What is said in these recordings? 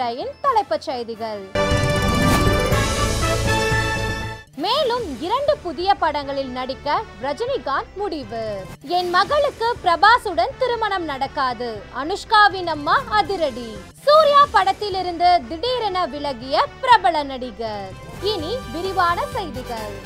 இன்றையின் தலைப்புச் செய்திகள். மேலும் 2 புதிய படங்களில் நடிக்க ரஜினிகாந்த் முடிவு. என் மகளுக்கு பிரபாசுடன் திருமணம் நடக்காது, அனுஷ்காவின் அம்மா அதிரடி. சூர்யா படத்திலிருந்து திடீரென விலகிய பிரபல நடிகர். இனி விரிவான செய்திகள்.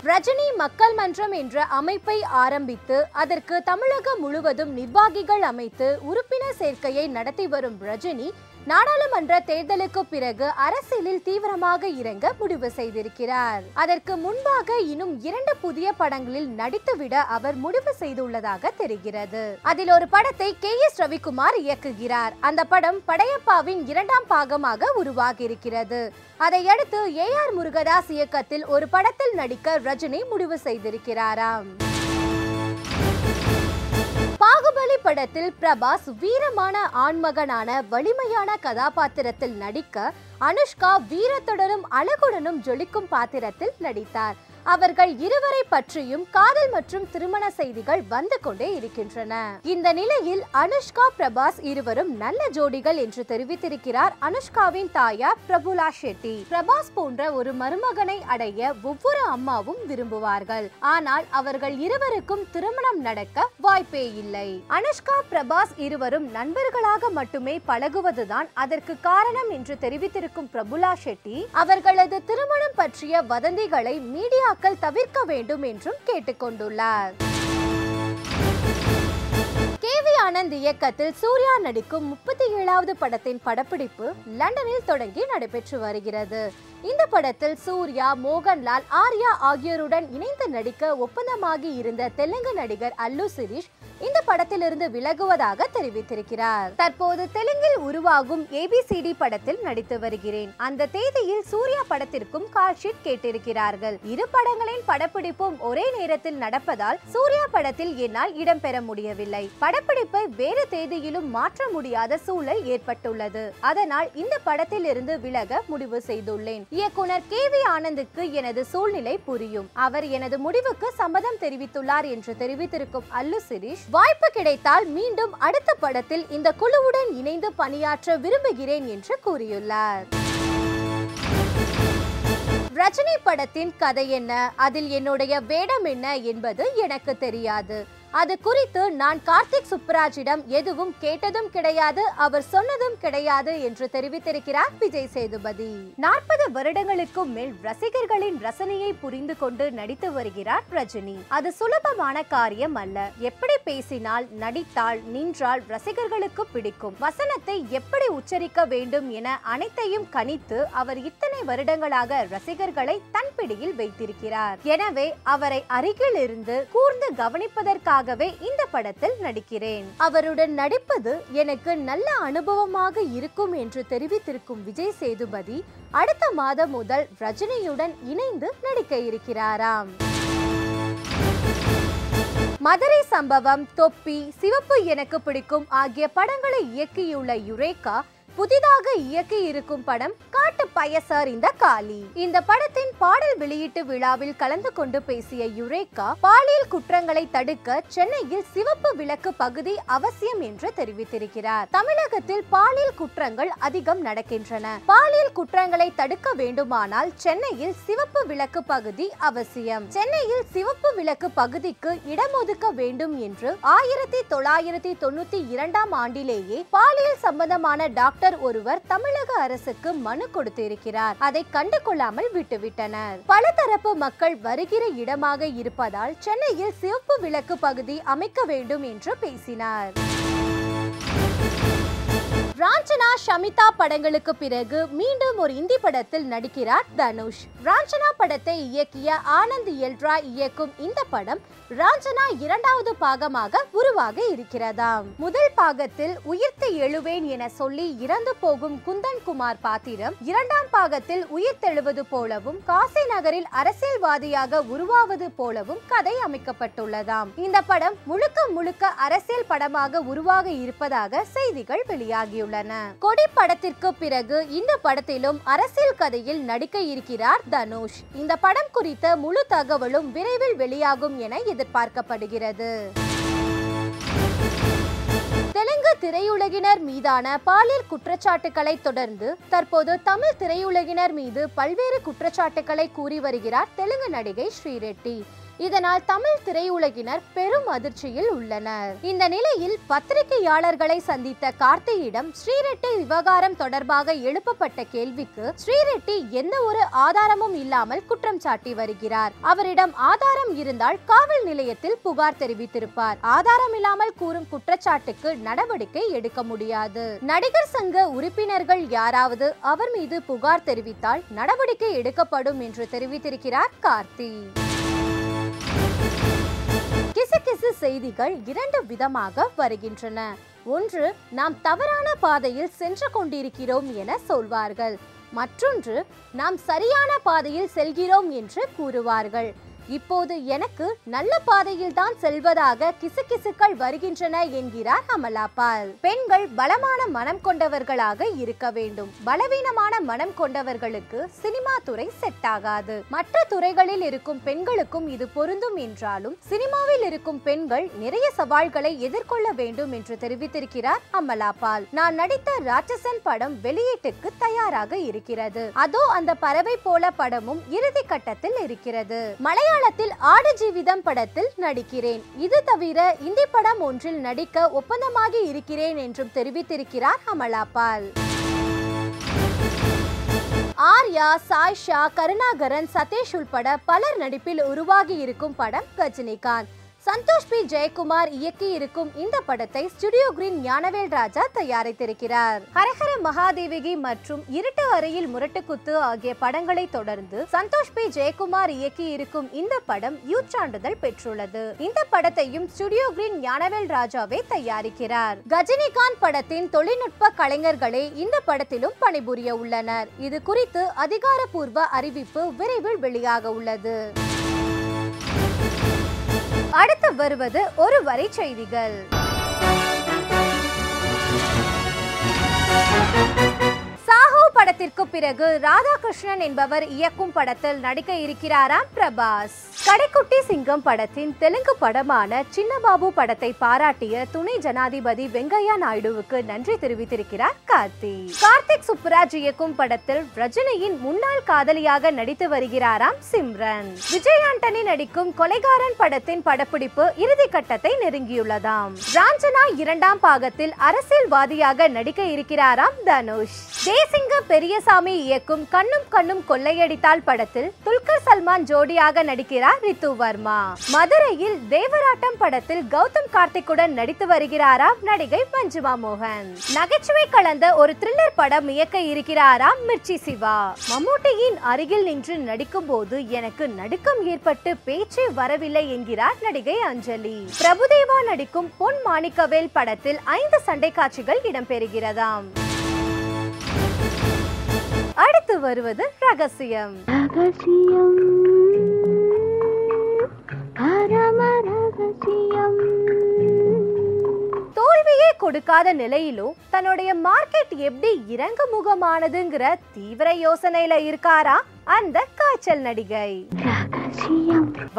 ரஜினி மக்கள் மன்றம் என்ற அமைப்பை ஆரம்பித்து அதற்கு தமிழகம் முழுவதும் நிர்வாகிகள் அமைத்து உறுப்பினர் சேர்க்கையை நடத்தி வரும் ரஜினி நாடாளுமன்ற தேர்தலுக்கு பிறகு அரசியலில் தீவிரமாக இறங்க முடிவு செய்திருக்கிறார். அதற்கு முன்பாக இன்னும் 2 புதிய படங்களில் நடித்துவிட அவர் முடிவு செய்துள்ளதாக தெரிகிறது. அதில் ஒரு படத்தை KS ரவிக்குமார் இயக்குகிறார். அந்த படம் படையப்பாவின் 2ஆம் பாகமாக உருவாகி இருக்கிறது. அதையடுத்து AR முருகதாஸ் இயக்கத்தில் ஒரு படத்தில் நடிக்க ரஜினி முடிவு செய்திருக்கிறாராம். பாகுபலி படத்தில் பிரபாஸ் வீரமான ஆண்மகனான வலிமையான கதாபாத்திரத்தில் நடிக்க அனுஷ்கா வீரத்துடனும் அழகுடனும் ஜொலிக்கும் பாத்திரத்தில் நடித்தார். அவர்கள் இருவரை பற்றியும் காதல் மற்றும் திருமண செய்திகள் வந்து கொண்டே இருக்கின்றன. இந்த நிலையில் அனுஷ்கா பிரபாஸ் இருவரும் நல்ல ஜோடிகள் என்று தெரிவித்திருக்கிறார் அனுஷ்காவின் தாயார் பிரபுலா ஷெட்டி. பிரபாஸ் போன்ற ஒரு மருமகனை அடைய ஒவ்வொரு அம்மாவும் விரும்புவார்கள். ஆனால் அவர்கள் இருவருக்கும் திருமணம் நடக்க வாய்ப்பே இல்லை. அனுஷ்கா பிரபாஸ் இருவரும் நண்பர்களாக மட்டுமே பழகுவதுதான் அதற்கு காரணம் என்று தெரிவித்திருக்கும் பிரபுலா ஷெட்டி அவர்களது திருமணம் பற்றிய வதந்திகளை மீடியா தவிர்க்க வேண்டும் என்றும் கேட்டுக்கொண்டுள்ளார். KV ஆனந்த் இயக்கத்தில் சூர்யா நடிக்கும் 37வது படத்தின் படப்பிடிப்பு லண்டனில் தொடங்கி நடைபெற்று வருகிறது. இந்த படத்தில் சூர்யா, மோகன்லால், ஆர்யா ஆகியோருடன் இணைந்து நடிக்க ஒப்பந்தமாகி இருந்த தெலுங்கு நடிகர் அல்லு சிரீஷ் இந்த படத்திலிருந்து விலகுவதாக தெரிவித்திருக்கிறார். தற்போது தெலுங்கில் உருவாகும் ABCD படத்தில் நடித்து வருகிறேன். அந்த தேதியில் சூர்யா படத்திற்கும் கால் ஷீட் கேட்டிருக்கிறார்கள். 2 படங்களின் படப்பிடிப்பும் ஒரே நேரத்தில் நடப்பதால் சூர்யா படத்தில் என்னால் இடம்பெற முடியவில்லை. படப்பிடிப்பை வேறு தேதியிலும் மாற்ற முடியாத சூழல் ஏற்பட்டுள்ளது. அதனால் இந்த படத்தில் இருந்து விலக முடிவு செய்துள்ளேன். இயக்குனர் KV ஆனந்துக்கு எனது சூழ்நிலை புரியும். அவர் எனது முடிவுக்கு சம்மதம் தெரிவித்துள்ளார் என்று தெரிவித்திருக்கும் அல்லு சிரீஷ், வாய்ப்பு கிடைத்தால் மீண்டும் அடுத்த படத்தில் இந்த குழுவுடன் இணைந்து பணியாற்ற விரும்புகிறேன் என்று கூறியுள்ளார். ரஜினி படத்தின் கதை என்ன, அதில் என்னுடைய வேடம் என்ன என்பது எனக்கு தெரியாது. அது குறித்து நான் கார்த்திக் சுப்புராஜிடம் எதுவும் கேட்டதும் கிடையாது, அவர் சொன்னதும் கிடையாது என்று தெரிவித்திருக்கிறார் விஜய் சேதுபதி. 40 வருடங்களுக்கும் மேல் ரசிகர்களின் ரசனையை புரிந்து கொண்டு நடித்து வருகிறார் ரஜினி. அது சுலபமான காரியம் அல்ல. எப்படி பேசினால், நடித்தால், நின்றால் ரசிகர்களுக்கு பிடிக்கும், வசனத்தை எப்படி உச்சரிக்க வேண்டும் என அனைத்தையும் கணித்து அவர் இத்தனை வருடங்களாக ரசிகர்களை தன் பிடியில் வைத்திருக்கிறார். எனவே அவரை அருகில் இருந்து கூர்ந்து கவனிப்பதற்காக இந்த படத்தில் நடிக்கிறேன். அவருடன் நடிப்பது எனக்கு நல்ல அனுபவமாக இருக்கும் என்று தெரிவித்திருக்கும் விஜய் சேதுபதி அடுத்த மாதம் முதல் ரஜினியுடன் இணைந்து நடிக்க இருக்கிறாராம். மதுரை சம்பவம், தொப்பி, சிவப்பு எனக்கு பிடிக்கும் ஆகிய படங்களை இயக்கியுள்ள யுரேகா புதிதாக இயக்கி இருக்கும் படம் காட்டு பயசார் இந்த காளி. இந்த படத்தின் பாடல் வெளியீட்டு விழாவில் கலந்து கொண்டு பேசிய யுரேகா பாலியல் குற்றங்களை தடுக்க சென்னையில் சிவப்பு விளக்கு பகுதி அவசியம் என்று தெரிவித்திருக்கிறார். தமிழகத்தில் பாலியல் குற்றங்கள் அதிகம் நடக்கின்றன. பாலியல் குற்றங்களை தடுக்க வேண்டுமானால் சென்னையில் சிவப்பு விளக்கு பகுதி அவசியம். சென்னையில் சிவப்பு விளக்கு பகுதிக்கு இடம் ஒதுக்க வேண்டும் என்று 1992ஆம் ஆண்டிலேயே பாலியல் சம்பந்தமான டாக்டர் ஒருவர் தமிழக அரசுக்கு மனு கொடுத்திருக்கிறார். அதை கண்டுகொள்ளாமல் விட்டுவிட்டனர். பல தரப்பு மக்கள் வருகிற இடமாக இருப்பதால் சென்னையில் சிவப்பு விளக்கு பகுதி அமைக்க வேண்டும் என்று பேசினார். ராஞ்சனா, ஷமிதா படங்களுக்கு பிறகு மீண்டும் ஒரு இந்தி படத்தில் நடிக்கிறார் தனுஷ். ராஞ்சனா படத்தை இயக்கிய ஆனந்த் எல்ராய் இயக்கும் இந்த படம் ராஞ்சனா 2வது பாகமாக உருவாக இருக்கிறதாம். முதல் பாகத்தில் உயிர்த்து எழுவேன் என சொல்லி இறந்து போகும் குந்தன் குமார் பாத்திரம் 2ஆம் பாகத்தில் உயிர்த்தெழுவது போலவும் காசி நகரில் அரசியல்வாதியாக உருவாவது போலவும் கதை அமைக்கப்பட்டுள்ளதாம். இந்த படம் முழுக்க முழுக்க அரசியல் படமாக உருவாக இருப்பதாக செய்திகள் வெளியாகியுள்ளன. கொடி படத்திற்கு பிறகு இந்த படத்திலும் அரசியல் கதையில் நடிக்க இருக்கிறார் தனுஷ். இந்த படம் குறித்த முழு தகவலும் விரைவில் வெளியாகும் என எதிர்பார்க்கப்படுகிறது. தெலுங்கு திரையுலகினர் மீதான பாலியல் குற்றச்சாட்டுகளை தொடர்ந்து தற்போது தமிழ் திரையுலகினர் மீது பல்வேறு குற்றச்சாட்டுகளை கூறி வருகிறார் தெலுங்கு நடிகை ஸ்ரீரெட்டி. இதனால் தமிழ் திரையுலகினர் பெரும் அதிர்ச்சியில் உள்ளனர். இந்த நிலையில் பத்திரிகையாளர்களை சந்தித்த கார்த்தியிடம் ஸ்ரீரெட்டி விவகாரம் தொடர்பாக எழுப்பப்பட்ட கேள்விக்கு ஸ்ரீரெட்டி எந்த ஒரு ஆதாரமும் இல்லாமல் குற்றம் சாட்டி வருகிறார். அவரிடம் ஆதாரம் இருந்தால் காவல் நிலையத்தில் புகார் தெரிவித்திருப்பார். ஆதாரம் இல்லாமல் கூறும் குற்றச்சாட்டுக்கு நடவடிக்கை எடுக்க முடியாது. நடிகர் சங்க உறுப்பினர்கள் யாராவது அவர் மீது புகார் தெரிவித்தால் நடவடிக்கை எடுக்கப்படும் என்று தெரிவித்திருக்கிறார் கார்த்தி. கிசுகிசு செய்திகள் இரண்டு விதமாக வருகின்றன. ஒன்று, நாம் தவறான பாதையில் சென்று கொண்டிருக்கிறோம் என சொல்வார்கள். மற்றொன்று, நாம் சரியான பாதையில் செல்கிறோம் என்று கூறுவார்கள். இப்போது எனக்கு நல்ல பாதையில் தான் செல்வதாக கிசுகிசுக்கள் வருகின்றன என்கிறார் அமலா பால். பெண்கள் பலமான மனம் கொண்டவர்களாக இருக்க வேண்டும். பலவீனமான மனம் கொண்டவர்களுக்கு சினிமா துறை செட் ஆகாது. மற்ற துறைகளில் இருக்கும் பெண்களுக்கும் இது பொருந்தும் என்றாலும் சினிமாவில் இருக்கும் பெண்கள் நிறைய சவால்களை எதிர்கொள்ள வேண்டும் என்று தெரிவித்திருக்கிறார் அமலா பால். நான் நடித்த ராட்சசன் படம் வெளியீட்டுக்கு தயாராக இருக்கிறது. அதோ அந்த பறவை போல படமும் இறுதி கட்டத்தில் இருக்கிறது. மலையாளத்தில் ஆடு ஜீவிதம் படத்தில் நடிக்கிறேன். இது தவிர இந்தி படம் ஒன்றில் நடிக்க ஒப்பந்தமாகி இருக்கிறேன் என்றும் தெரிவித்திருக்கிறார் அமலா பால். ஆர்யா, சாய்ஷா, கருணாகரன், சதீஷ் உள்பட பலர் நடிப்பில் உருவாகி இருக்கும் படம் கஜினிகாந்த். சந்தோஷ் பி ஜெயக்குமார் இயக்கி இருக்கும் இந்த படத்தை ஸ்டுடியோ கிரீன் ஞானவேல் ராஜா தயாரித்திருக்கிறார். ஹரஹர மகாதேவகி மற்றும் இருட்டு அறையில் முரட்டுக்குத்து ஆகிய படங்களை தொடர்ந்து சந்தோஷ் பி ஜெயக்குமார் இயக்கி இருக்கும் இந்த படம் யூத் சான்றிதழ் பெற்றுள்ளது. இந்த படத்தையும் ஸ்டுடியோ கிரீன் ஞானவேல் ராஜாவே தயாரிக்கிறார். கஜினிகாந்த் படத்தின் தொழில்நுட்ப கலைஞர்களே இந்த படத்திலும் பணிபுரிய உள்ளனர். இது குறித்து அதிகாரப்பூர்வ அறிவிப்பு விரைவில் வெளியாக உள்ளது. அடுத்து வருவது ஒரு வரி செய்திகள். சாஹோ படத்திற்கு பிறகு ராதாகிருஷ்ணன் என்பவர் இயக்கும் படத்தில் நடிக்க இருக்கிறாராம் பிரபாஸ். கடைக்குட்டி சிங்கம் படத்தின் தெலுங்கு படமான சின்னபாபு படத்தை பாராட்டிய துணை ஜனாதிபதி வெங்கையா நாயுடுவுக்கு நன்றி தெரிவித்திருக்கிறார் கார்த்தி. கார்த்திக் சுப்புராஜ் இயக்கும் படத்தில் ரஜினியின் முன்னாள் காதலியாக நடித்து வருகிறாராம் சிம்ரன். விஜய் ஆண்டனி நடிக்கும் கொலைகாரன் படத்தின் படப்பிடிப்பு இறுதி கட்டத்தை நெருங்கியுள்ளதாம். ராஞ்சனா இரண்டாம் பாகத்தில் அரசியல்வாதியாக நடிக்க இருக்கிறாராம் தனுஷ். தேசிங்க பெரியசாமி இயக்கும் கண்ணும் கண்ணும் கொள்ளையடித்தால் படத்தில் துல்கர் சல்மான் ஜோடியாக நடிக்கிறார் ரித்து வர்மா. மதுரையில் தேவராட்டம் படத்தில் கௌதம் கார்த்திக்குடன் நடித்து வருகிறாராம் நடிகை மஞ்சுமா மோகன். நகைச்சுவை கலந்த ஒரு த்ரில்லர் படம் இயக்க இருக்கிறாராம் மிர்ச்சி சிவா. மம்முட்டியின் அருகில் நின்று நடிக்கும் போது எனக்கு நடுக்கம் ஏற்பட்டு பேச்சே வரவில்லை என்கிறார் நடிகை அஞ்சலி. பிரபுதேவா நடிக்கும் பொன் மாணிக்கவேல் படத்தில் 5 சண்டை காட்சிகள் இடம்பெறுகிறதாம். அடுத்து வருவது ரகசியம். தோல்வியே கொடுக்காத நிலையிலும் தன்னுடைய மார்க்கெட் எப்படி இறங்கு முகமானதுங்கிற தீவிர யோசனையில இருக்காரா அந்த காய்ச்சல் நடிகை.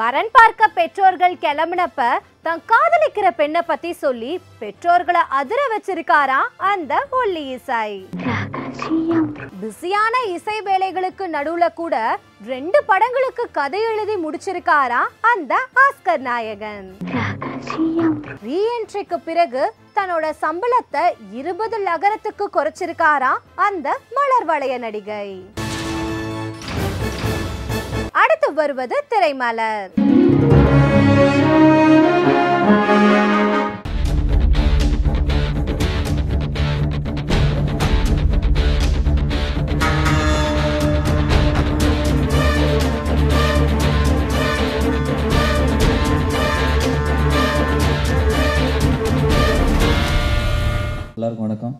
வரன் பார்க்க பெற்றோர்கள் கிளம்பினப்ப தான் காதலிக்கிற பெண்ணை பத்தி சொல்லி பெற்றோர்களை அதிர வச்சிருக்காரா அந்த ஒல்லி இசை. பிஸியான இசை வேலைகளுக்கு நடுவுல கூட 2 படங்களுக்கு கதை எழுதி முடிச்சிருக்காரா அந்த ஆஸ்கர் நாயகன். ரீஎன்ட்ரிக்கு பிறகு தன்னோட சம்பளத்தை 20 லகரத்துக்கு குறைச்சிருக்காரா அந்த மலர் வளைய நடிகை. அடுத்து வருவது திரைமலர். எல்லாருக்கும் வணக்கம்.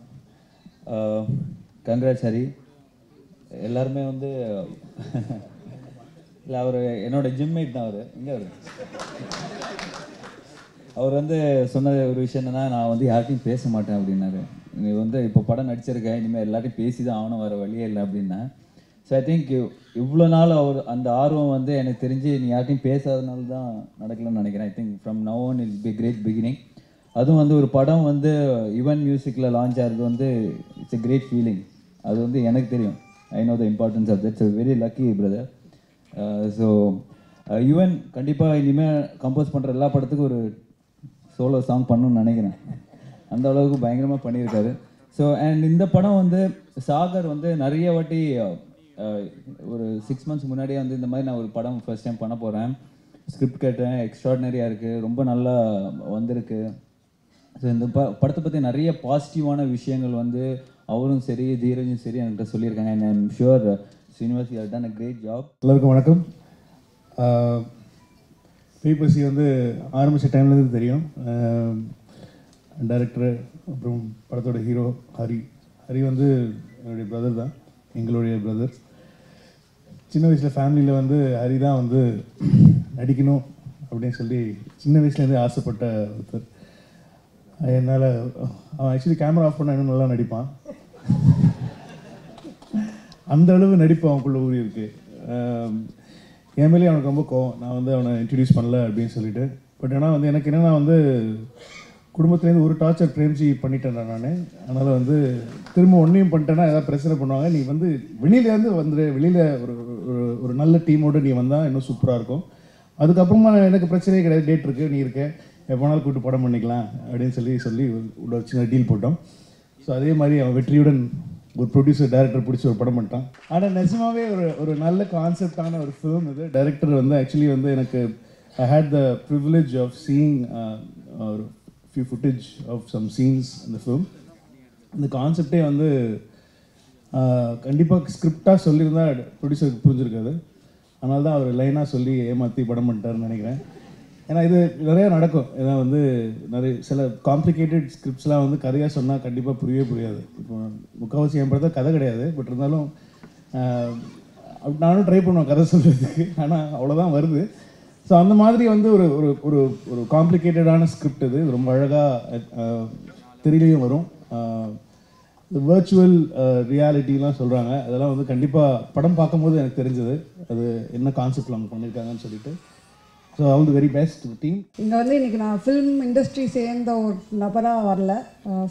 கங்க்ராட்ஸ் ஹரி. எல்லாருமே வந்து இல்லை, அவர் என்னோட ஜிம்மேட் தான். அவர் இங்கே அவர் வந்து சொன்ன ஒரு விஷயம் என்னன்னா, நான் வந்து யார்ட்டையும் பேச மாட்டேன் அப்படின்னாரு. நீ வந்து இப்போ படம் நடிச்சிருக்கேன், இனிமேல் எல்லாத்தையும் பேசி தான் ஆகணும், வர வழியே இல்லை அப்படின்னா. ஸோ ஐ திங்க் இவ்வளோ நாள் அவர் அந்த ஆர்வம் வந்து எனக்கு தெரிஞ்சு நீ யார்ட்டையும் பேசாதனால தான் நடக்கலன்னு நினைக்கிறேன். I think from now on it's be great beginning. அதுவும் வந்து ஒரு படம் வந்து யுவன் மியூசிக்கில் லான்ச் ஆகிறது வந்து இட்ஸ் எ கிரேட் ஃபீலிங். அது வந்து எனக்கு தெரியும். I know the importance of that. So very lucky brother. So Yuvan கண்டிப்பாக இனிமேல் கம்போஸ் பண்ணுற எல்லா படத்துக்கும் ஒரு சோலோ சாங் பண்ணணும்னு நினைக்கிறேன். அந்த அளவுக்கு பயங்கரமாக பண்ணியிருக்காரு. ஸோ அண்ட் இந்த படம் வந்து சாகர் வந்து நிறைய வாட்டி ஒரு 6 months முன்னாடியே வந்து இந்த மாதிரி நான் ஒரு படம் ஃபர்ஸ்ட் டைம் பண்ண போகிறேன், ஸ்கிரிப்ட் கேட்டேன், எக்ஸ்ட்ராடினரியாக இருக்குது, ரொம்ப நல்லா வந்திருக்கு. ஸோ இந்த படத்தை பற்றி நிறைய பாசிட்டிவான விஷயங்கள் வந்து அவரும் சரி தீரஜும் சரி என்கிட்ட சொல்லியிருக்காங்க. And I'm sure Srinivas you have done a great job. எல்லாருக்கும் வணக்கம். பேப்பர்சி வந்து ஆரம்பித்த டைம்லேருந்து தெரியும். டைரக்டர் அப்புறம் படத்தோட ஹீரோ ஹரி வந்து என்னுடைய பிரதர் தான், எங்களுடைய பிரதர். சின்ன வயசில் ஃபேமிலியில் வந்து ஹரி தான் வந்து நடிக்கணும் அப்படின்னு சொல்லி சின்ன வயசுலேருந்தே ஆசைப்பட்ட ஒருத்தர். என்னால் அவன் ஆக்சுவலி கேமரா ஆஃப் பண்ண இன்னும் நல்லா நடிப்பான். அந்த அளவு நடிப்பு அவனுக்குள்ள ஊறி இருக்கு. என் மேலேயே அவனுக்கு ரொம்ப கோவம், நான் வந்து அவனை இன்ட்ரடியூஸ் பண்ணல அப்படின்னு சொல்லிட்டு. பட் ஆனால் வந்து எனக்கு என்னென்னா வந்து குடும்பத்துலேருந்து ஒரு டார்ச்சர் பிரேம்ஜி பண்ணிட்டேன் நான். அதனால் வந்து திரும்ப ஒன்றையும் பண்ணிட்டேன்னா ஏதாவது பிரச்சனை பண்ணுவாங்க. நீ வந்து வெளியிலேருந்து வந்துடு, வெளியில் ஒரு ஒரு நல்ல டீமோடு நீ வந்தால் இன்னும் சூப்பராக இருக்கும். அதுக்கப்புறமா எனக்கு பிரச்சனையே கிடையாது, டேட் இருக்குது, நீ இருக்க, எப்போனாலும் கூப்பிட்டு படம் பண்ணிக்கலாம் அப்படின்னு சொல்லி உள்ள சின்ன டீல் போட்டோம். ஸோ அதே மாதிரி அவன் வெற்றியுடன் ஒரு ப்ரொடியூசர் டைரக்டர் பிடிச்சி ஒரு படம் பண்ணிட்டான். ஆனால் நிஜமாவே ஒரு நல்ல கான்செப்டான ஒரு ஃபிலிம் இது. டைரக்டர் வந்து ஆக்சுவலி வந்து எனக்கு I had the privilege of seeing ஒரு few footage of some scenes in the film. இந்த கான்செப்டே வந்து கண்டிப்பாக ஸ்கிரிப்டாக சொல்லியிருந்தா ப்ரொடியூசருக்கு புரிஞ்சிருக்காது. அதனால தான் அவர் லைனாக சொல்லி ஏமாற்றி படம் பண்ணிட்டாருன்னு நினைக்கிறேன். ஏன்னா இது நிறையா நடக்கும். ஏன்னா வந்து நிறைய சில காம்ப்ளிகேட்டட் ஸ்கிரிப்ட்ஸ்லாம் வந்து கதையாக சொன்னால் கண்டிப்பாக புரியாது. இப்போ முக்கால்வாசி என் படத்தை கதை கிடையாது, பட் இருந்தாலும் நானும் ட்ரை பண்ணுவேன் கதை சொல்கிறதுக்கு, ஆனால் அவ்வளோதான் வருது. ஸோ அந்த மாதிரி வந்து ஒரு ஒரு ஒரு காம்ப்ளிகேட்டடான ஸ்கிரிப்ட் இது. ரொம்ப அழகாக திரையிலையும் வரும். வர்ச்சுவல் ரியாலிட்டிலாம் சொல்கிறாங்க, அதெல்லாம் வந்து கண்டிப்பாக படம் பார்க்கும்போது எனக்கு தெரிஞ்சது அது என்ன கான்செப்டில் அவங்க பண்ணியிருக்காங்கன்னு சொல்லிட்டு. So all the very best team. இங்கே வந்து இன்றைக்கி நான் ஃபிலிம் இண்டஸ்ட்ரி சேர்ந்த ஒரு நபராக வரல,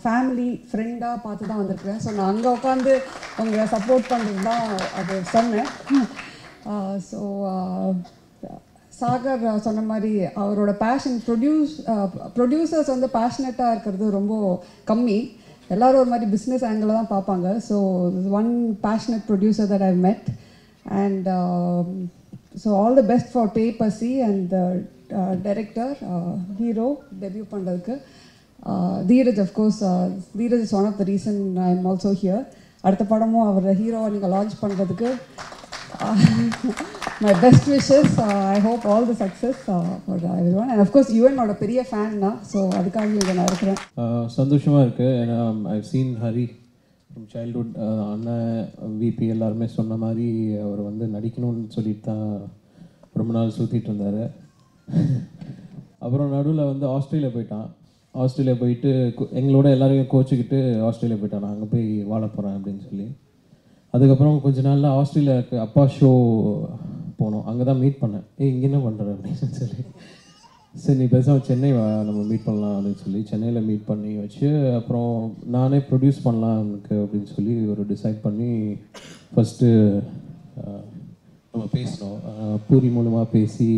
ஃபேமிலி ஃப்ரெண்டாக பார்த்து தான் வந்திருக்கிறேன். ஸோ நான் அங்கே உட்காந்து உங்களை சப்போர்ட் பண்ணுறது தான் அது சொன்னேன். ஸோ சாகர் சொன்ன மாதிரி அவரோட பேஷன் ப்ரொடியூசர்ஸ் வந்து பேஷனட்டாக இருக்கிறது ரொம்ப கம்மி. எல்லோரும் ஒரு மாதிரி பிஸ்னஸ் ஆங்கிளில் தான் பார்ப்பாங்க. So one passionate producer that I've met. And so all the best for பேப்பர்சி அண்ட் டைரக்டர் ஹீரோ டெபியூ பண்ணுறதுக்கு. Dheeraj of course, Dheeraj is one of the reason I am also here. அடுத்த படமும் அவர் ஹீரோவை நீங்கள் லான்ச் பண்ணுறதுக்கு my best wishes. I hope all the success for everyone. And of course யுவனோட பெரிய fan தான், so அதுக்காக இங்கே நான் இருக்கிறேன். சந்தோஷமாக இருக்குது. ஏன்னா I've seen Hari from childhood. அண்ணன் விபி எல்லாருமே சொன்ன மாதிரி அவர் வந்து நடிக்கணும்னு சொல்லிட்டு தான் ரொம்ப நாள் சுற்றிட்டு இருந்தார். அப்புறம் நடுவில் வந்து ஆஸ்திரேலியா போயிட்டான். ஆஸ்திரேலியா போயிட்டு எங்களோட எல்லாரையும் கோச்சிக்கிட்டு ஆஸ்திரேலியா போயிட்டான், நான் அங்கே போய் வாழ போகிறேன் அப்படின்னு சொல்லி. அதுக்கப்புறம் கொஞ்ச நாளில் ஆஸ்திரேலியாவுக்கு அப்பா ஷோ போனோம், அங்கே தான் மீட் பண்ணேன். இங்கே என்ன பண்ணுற அப்படின்னு சொல்லி, சரி நீ பேசாமல் சென்னை நம்ம மீட் பண்ணலாம் அப்படின்னு சொல்லி சென்னையில் மீட் பண்ணி வச்சு, அப்புறம் நானே ப்ரொடியூஸ் பண்ணலாம் எனக்கு அப்படின்னு சொல்லி ஒரு டிசைட் பண்ணி ஃபஸ்ட்டு நம்ம பேசினோம். பூரி மூலமாக பேசி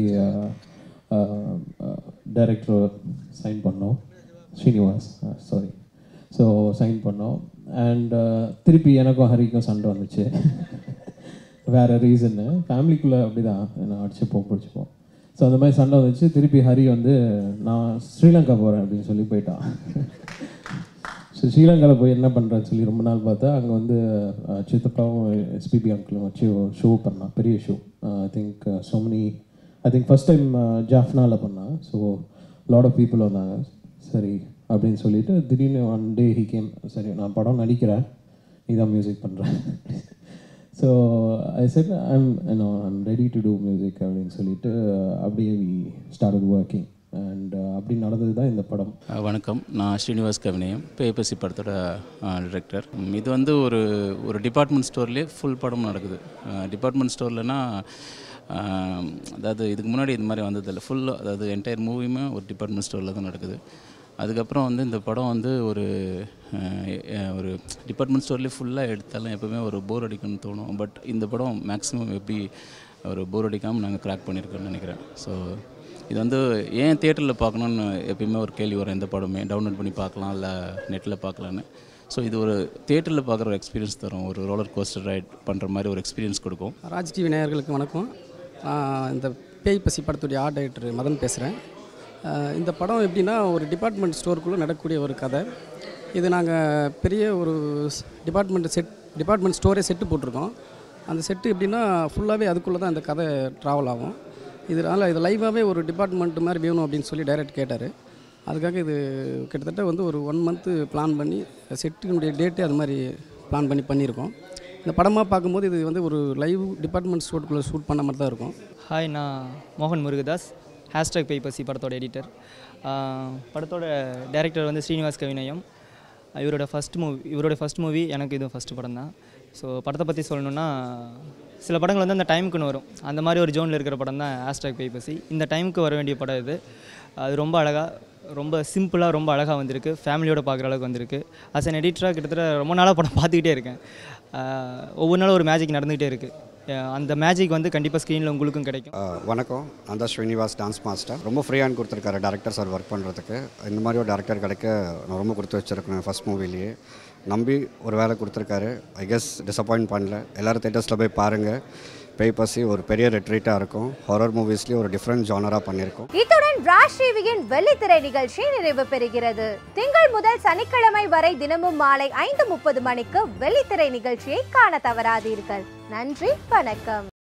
டைரக்டர் சைன் பண்ணோம், ஸ்ரீனிவாஸ் சாரி. ஸோ சைன் பண்ணோம். அண்ட் திருப்பி எனக்கும் ஹரிக்கும் சண்டை வந்துச்சு. வேறு ரீசன்னு ஃபேமிலிக்குள்ளே அப்படி தான் நான் அடிச்சுப்போம் பிடிச்சிப்போம். ஸோ அந்த மாதிரி சண்டை வந்துச்சு. திருப்பி ஹரி வந்து நான் ஸ்ரீலங்கா போகிறேன் அப்படின்னு சொல்லி போயிட்டான். ஸோ ஸ்ரீலங்காவில் போய் என்ன பண்ணுறேன்னு சொல்லி ரொம்ப நாள் பார்த்தா அங்கே வந்து சித்தப்பாவும் எஸ்பிபி அங்கிளும் வச்சு ஷோ பண்ணான், பெரிய show. I think first time ஜாஃப்னாவில் பண்ணான். ஸோ லாட் ஆஃப் பீப்புள் வந்தாங்க. சரி அப்படின்னு சொல்லிட்டு திடீர்னு ஒன் டே ஹி கேம், சரி நான் படம் நடிக்கிறேன், நீ தான் மியூசிக் பண்ணுறேன். So I said I'm ready to do music அப்படின்னு சொல்லிட்டு அப்படியே வி ஸ்டார்ட் ஒர்க்கிங். அண்ட் அப்படி நடந்தது தான் இந்த படம். வணக்கம், நான் ஸ்ரீனிவாஸ் கவினயம், பேப்பர்சி படத்தோட டிரெக்டர். இது வந்து ஒரு டிபார்ட்மெண்ட் ஸ்டோர்லேயே ஃபுல் படம் நடக்குது. டிபார்ட்மெண்ட் ஸ்டோர்லனா அதாவது இதுக்கு முன்னாடி இது மாதிரி வந்ததில்லை. அதாவது என்டையர் மூவியுமே ஒரு டிபார்ட்மெண்ட் ஸ்டோரில் தான் நடக்குது. அதுக்கப்புறம் வந்து இந்த படம் வந்து ஒரு டிபார்ட்மெண்ட் ஸ்டோர்லேயே ஃபுல்லாக எடுத்தாலும் எப்போவுமே ஒரு போர் அடிக்கும்னு தோணும். பட் இந்த படம் மேக்ஸிமம் எப்படி ஒரு போர் அடிக்காமல் நாங்கள் கிராக் பண்ணியிருக்கோன்னு நினைக்கிறேன். ஸோ இது வந்து ஏன் தியேட்டரில் பார்க்கணுன்னு எப்பயுமே ஒரு கேள்வி வரும். எந்த படமே டவுன்லோட் பண்ணி பார்க்கலாம் இல்லை நெட்டில் பார்க்கலான்னு. ஸோ இது ஒரு தியேட்டரில் பார்க்குற ஒரு எக்ஸ்பீரியன்ஸ் தரும். ஒரு ரோலர் கோஸ்டர் ரைட் பண்ணுற மாதிரி ஒரு எக்ஸ்பீரியன்ஸ் கொடுக்கும். ராஜ் டிவி நேயர்களுக்கு வணக்கம். இந்த பேய் பசி படத்துடைய ஆர்ட் டைரக்டர் மதன் பேசுகிறேன். இந்த படம் எப்படின்னா ஒரு டிபார்ட்மெண்ட் ஸ்டோருக்குள்ளே நடக்கக்கூடிய ஒரு கதை. இது நாங்கள் பெரிய ஒரு டிபார்ட்மெண்ட் ஸ்டோரே செட்டு போட்டிருக்கோம். அந்த செட்டு எப்படின்னா ஃபுல்லாகவே அதுக்குள்ளே தான் இந்த கதை ட்ராவல் ஆகும். இதனால் இது லைவாகவே ஒரு டிபார்ட்மெண்ட் மாதிரி வேணும் அப்படின்னு சொல்லி டைரக்ட் கேட்டார். அதுக்காக இது கிட்டத்தட்ட வந்து ஒரு 1 மந்த்து பிளான் பண்ணி செட்டுனுடைய டேட்டே அது மாதிரி பிளான் பண்ணி பண்ணியிருக்கோம். இந்த படமாக பார்க்கும்போது இது வந்து ஒரு லைவ் டிபார்ட்மெண்ட் ஸ்டோருக்குள்ளே ஷூட் பண்ண மாதிரி தான் இருக்கும். ஹாய், நான் மோகன் முருகதாஸ், ஹேஷ்டாக் பேய் பசி படத்தோட எடிட்டர். படத்தோட டைரக்டர் வந்து ஸ்ரீனிவாஸ் கவிநயம். இவரோட ஃபஸ்ட் மூவி, எனக்கு இது ஃபஸ்ட்டு படம் தான். ஸோ படத்தை பற்றி சொல்லணுன்னா, சில படங்கள் வந்து அந்த டைமுக்குன்னு வரும். அந்த மாதிரி ஒரு ஜோனில் இருக்கிற படம் தான் ஹேஷ்டாக் பேய் பசி. இந்த டைமுக்கு வர வேண்டிய படம் இது. அது ரொம்ப அழகாக, ரொம்ப சிம்பிளாக, ரொம்ப அழகாக வந்திருக்கு. ஃபேமிலியோடு பார்க்குற அளவுக்கு வந்திருக்கு. ஆஸ் அன் எடிட்டராக கிட்டத்தட்ட ரொம்ப நாளாக படம் பார்த்துக்கிட்டே இருக்கேன். ஒவ்வொரு நாளும் ஒரு மேஜிக் நடந்துகிட்டே இருக்குது. அந்த மேஜிக் வந்து கண்டிப்பாக ஸ்க்ரீனில் உங்களுக்கும் கிடைக்கும். வணக்கம், நான் தான் ஸ்ரீனிவாஸ், டான்ஸ் மாஸ்டர். ரொம்ப ஃப்ரீயாக கொடுத்துருக்காரு டேரக்டர் சார் ஒர்க் பண்ணுறதுக்கு. இந்த மாதிரி ஒரு டேரக்டர் கிடைக்க நான் ரொம்ப கொடுத்து வச்சுருக்கேன். ஃபஸ்ட் மூவிலேயே நம்பி ஒரு வேலை கொடுத்துருக்காரு. ஐ கெஸ் டிசப்பாயிண்ட் பண்ணல. எல்லோரும் தேட்டர்ஸில் போய் பாருங்கள். பேய் பசி ஒரு பெரிய ரெட்ரீட்டாக இருக்கும். ஹாரர் மூவிஸ்லேயே ஒரு டிஃப்ரெண்ட் ஜானராக பண்ணியிருக்கோம். இத்துடன் ராஜ் டிவியின் வெள்ளித்திரை நிகழ்ச்சி நிறைவு பெறுகிறது. திங்கள் முதல் சனிக்கிழமை வரை தினமும் மாலை 5:30 மணிக்கு வெள்ளித்திரை நிகழ்ச்சியை காண தவறாதீர்கள். நன்றி, வணக்கம்.